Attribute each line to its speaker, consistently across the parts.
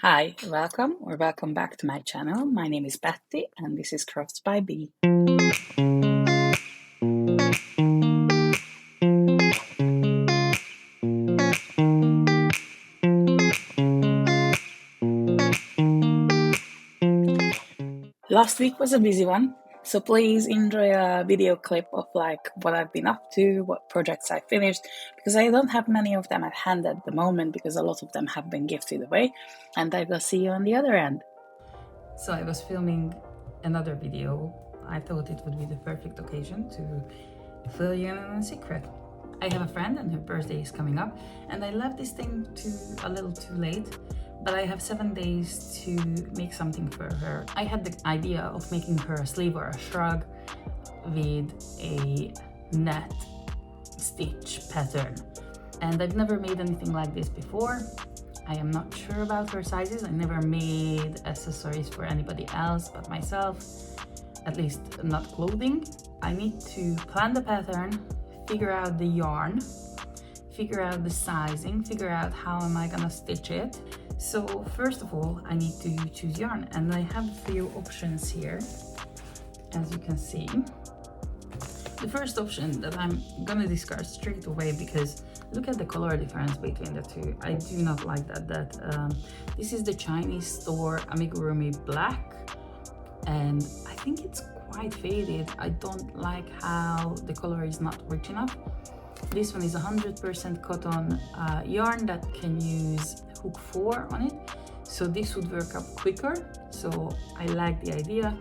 Speaker 1: Hi, welcome or welcome back to my channel. My name is Betty and this is Crafts by Bee. Last week was a busy one, so please enjoy a video clip of what I've been up to, what projects I finished, because I don't have many of them at hand at the moment because a lot of them have been gifted away, and I will see you on the other end.
Speaker 2: So I was filming another video. I thought it would be the perfect occasion to fill you in on a secret. I have a friend and her birthday is coming up, and I left this thing a little too late, but I have 7 days to make something for her. I had the idea of making her a sleeve or a shrug with a net stitch pattern, and I've never made anything like this before. I am not sure about her sizes. I never made accessories for anybody else but myself, at least not clothing. I need to plan the pattern, figure out the yarn, figure out the sizing, figure out how am I gonna stitch it. So first of all, I need to choose yarn, and I have a few options here, as you can see. The first option that I'm gonna discard straight away, because look at the color difference between the two. I do not like that. This is the Chinese store amigurumi black, and I think it's quite faded. I don't like how the color is not rich enough. This one is 100% cotton yarn that can use hook 4 on it, so this would work up quicker. So I like the idea,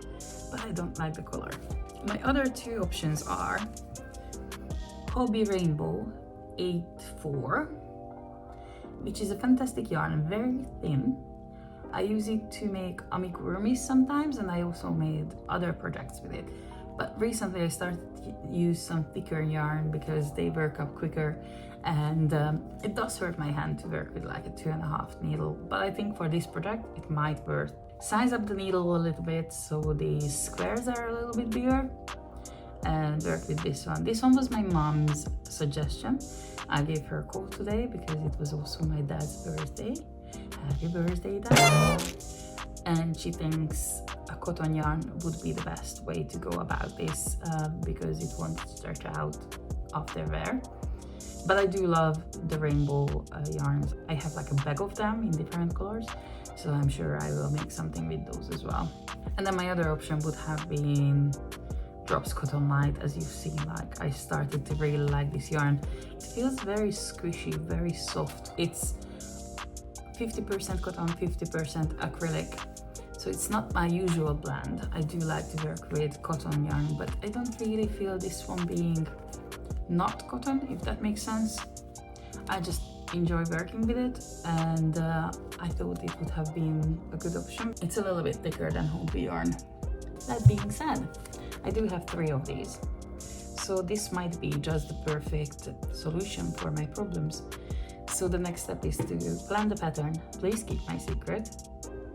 Speaker 2: but I don't like the color. My other two options are Hobby Rainbow 8-4, which is a fantastic yarn, very thin. I use it to make amigurumis sometimes, and I also made other projects with it. But recently I started to use some thicker yarn because they work up quicker, and it does hurt my hand to work with like a 2.5 needle. But I think for this project it might work. Size up the needle a little bit so these squares are a little bit bigger, and work with this one. This one was my mom's suggestion. I gave her a call today because it was also my dad's birthday. Happy birthday, Dad! And she thinks a cotton yarn would be the best way to go about this because it won't stretch out after wear. But I do love the rainbow yarns. I have like a bag of them in different colors, so I'm sure I will make something with those as well. And then my other option would have been Drops Cotton Light. As you've seen, like, I started to really like this yarn. It feels very squishy, very soft. It's 50% cotton, 50% acrylic, so it's not my usual blend. I do like to work with cotton yarn, but I don't really feel this one being not cotton, if that makes sense. I just enjoy working with it, and I thought it would have been a good option. It's a little bit thicker than hobby yarn. That being said, I do have 3 of these, so this might be just the perfect solution for my problems. So the next step is to plan the pattern. Please keep my secret,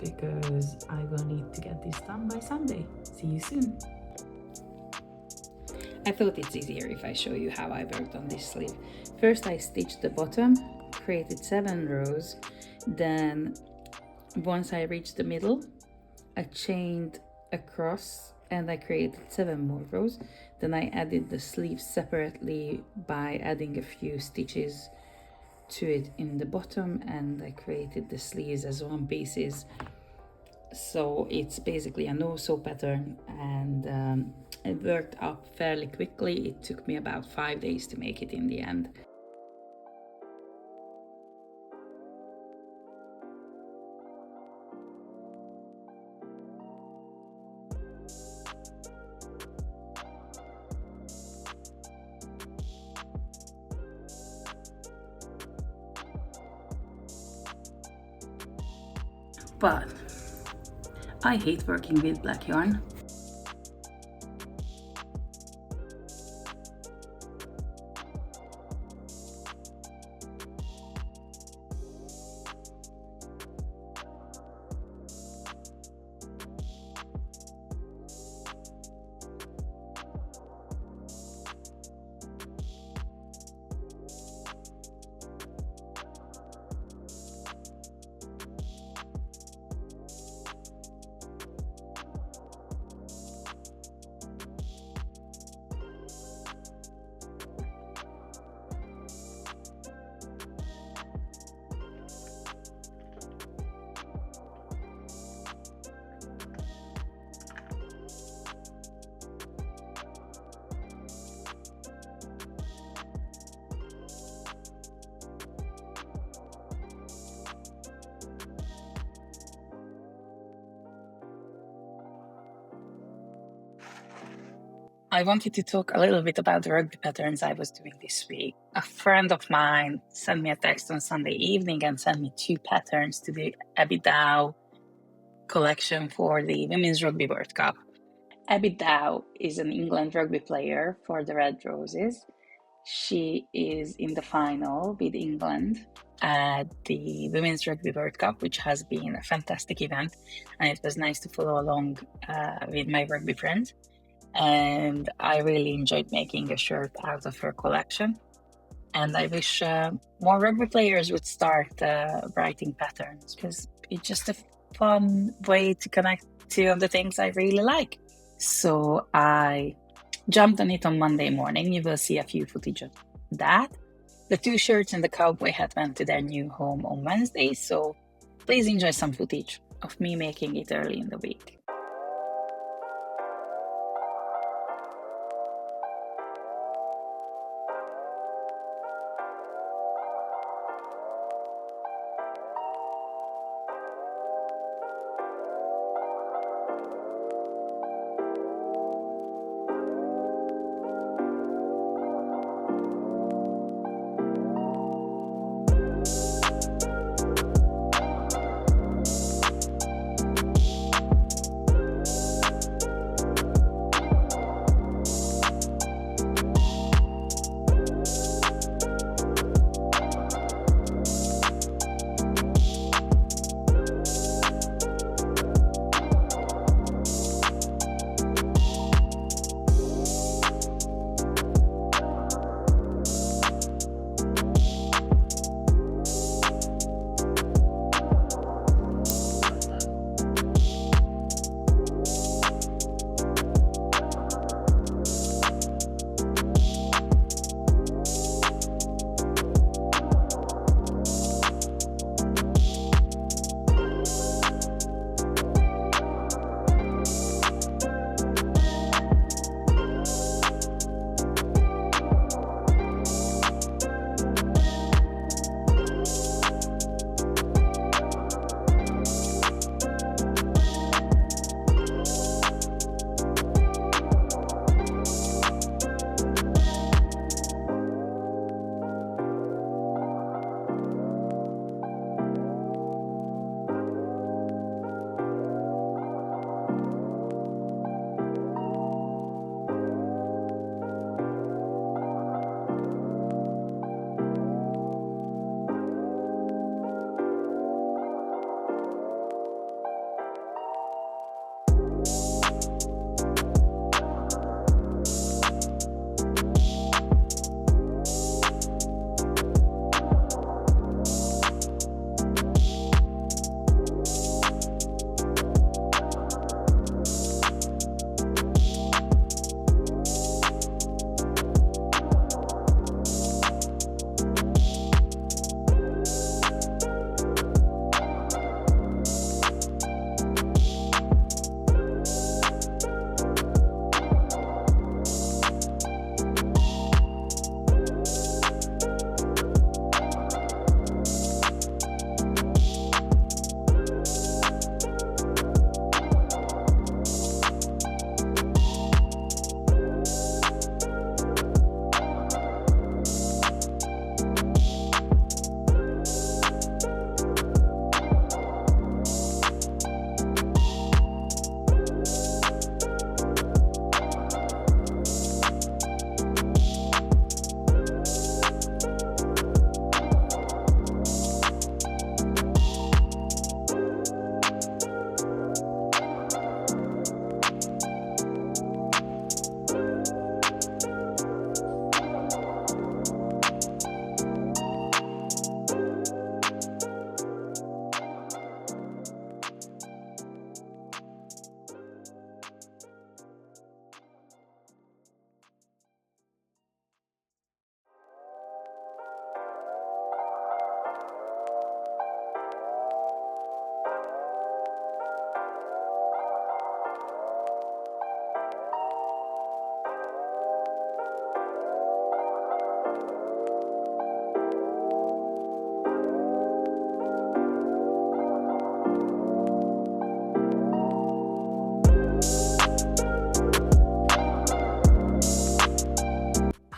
Speaker 2: because I will need to get this done by Sunday. See you soon. I thought it's easier if I show you how I worked on this sleeve. First I stitched the bottom, created 7 rows, then once I reached the middle, I chained across and I created 7 more rows. Then I added the sleeve separately by adding a few stitches to it in the bottom, and I created the sleeves as one pieces. So it's basically a no-sew pattern, and it worked up fairly quickly. It took me about 5 days to make it in the end. But I hate working with black yarn.
Speaker 1: I wanted to talk a little bit about the rugby patterns I was doing this week. A friend of mine sent me a text on Sunday evening and sent me 2 patterns to the Abby Dow collection for the Women's Rugby World Cup. Abby Dow is an England rugby player for the Red Roses. She is in the final with England at the Women's Rugby World Cup, which has been a fantastic event, and it was nice to follow along with my rugby friends. And I really enjoyed making a shirt out of her collection. And I wish more rugby players would start writing patterns, because it's just a fun way to connect to the things I really like. So I jumped on it on Monday morning. You will see a few footage of that. The 2 shirts and the cowboy hat went to their new home on Wednesday, so please enjoy some footage of me making it early in the week.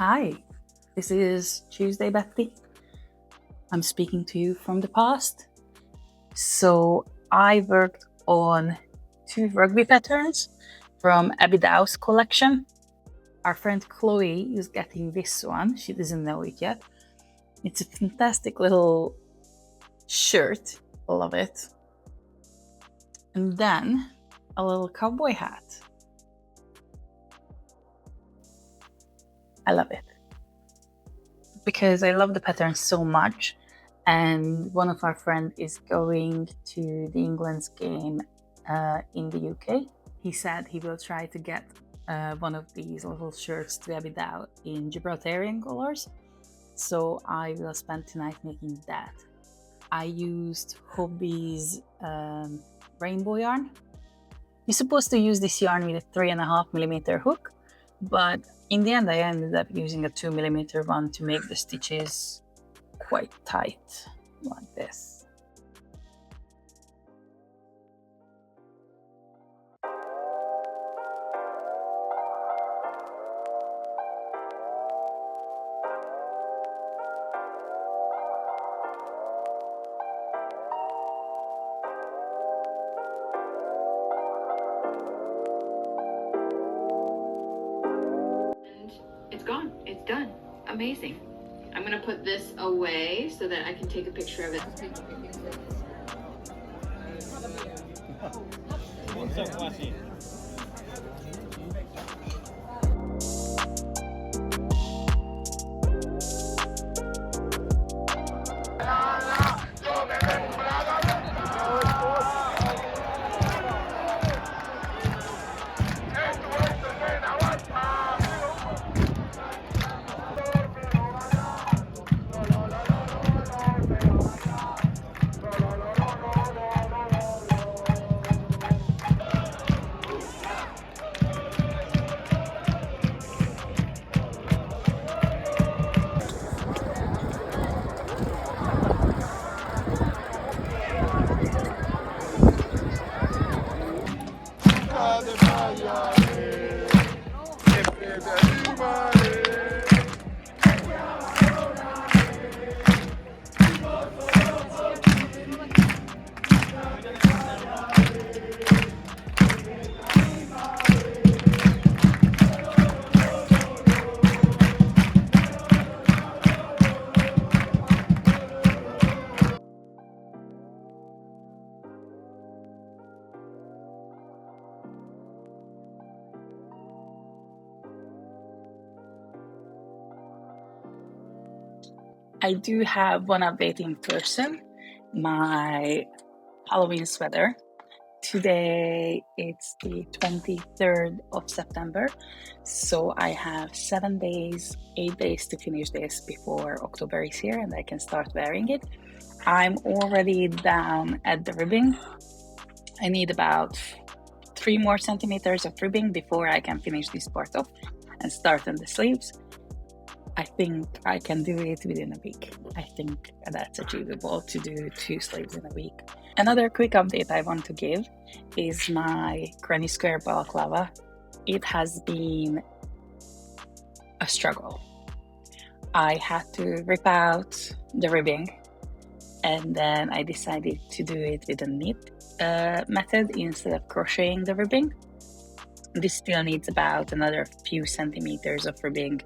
Speaker 1: Hi, this is Tuesday Betty. I'm speaking to you from the past. So I worked on 2 rugby patterns from Abby Dow's collection. Our friend Chloe is getting this one. She doesn't know it yet. It's a fantastic little shirt. I love it. And then a little cowboy hat. I love it because I love the pattern so much. And one of our friends is going to the England's game in the UK. He said he will try to get one of these little shirts to Abby Dow in Gibraltarian colors. So I will spend tonight making that. I used Hobby's rainbow yarn. You're supposed to use this yarn with a 3.5mm hook, but in the end I ended up using a 2mm one to make the stitches quite tight, like this.
Speaker 2: It's gone. It's done. Amazing. I'm gonna put this away so that I can take a picture of it.
Speaker 1: I do have one update in person, my Halloween sweater. Today it's the 23rd of September, so I have 7 days, 8 days to finish this before October is here and I can start wearing it. I'm already down at the ribbing. I need about 3 more centimeters of ribbing before I can finish this part off and start on the sleeves. I think I can do it within a week. I think that's achievable to do 2 sleeves in a week. Another quick update I want to give is my granny square balaclava. It has been a struggle. I had to rip out the ribbing and then I decided to do it with a knit method instead of crocheting the ribbing. This still needs about another few centimeters of ribbing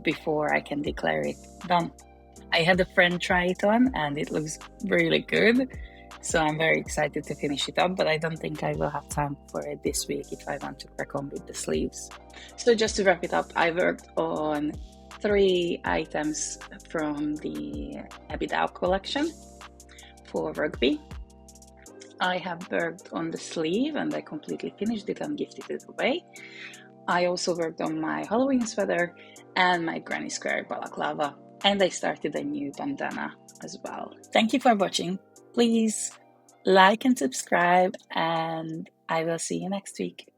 Speaker 1: before I can declare it done. I had a friend try it on and it looks really good, so I'm very excited to finish it up, but I don't think I will have time for it this week if I want to crack on with the sleeves. So just to wrap it up, I worked on 3 items from the Abby Dow collection for rugby. I have worked on the sleeve and I completely finished it and gifted it away. I also worked on my Halloween sweater and my granny square balaclava, and I started a new bandana as well. Thank you for watching. Please like and subscribe, and I will see you next week.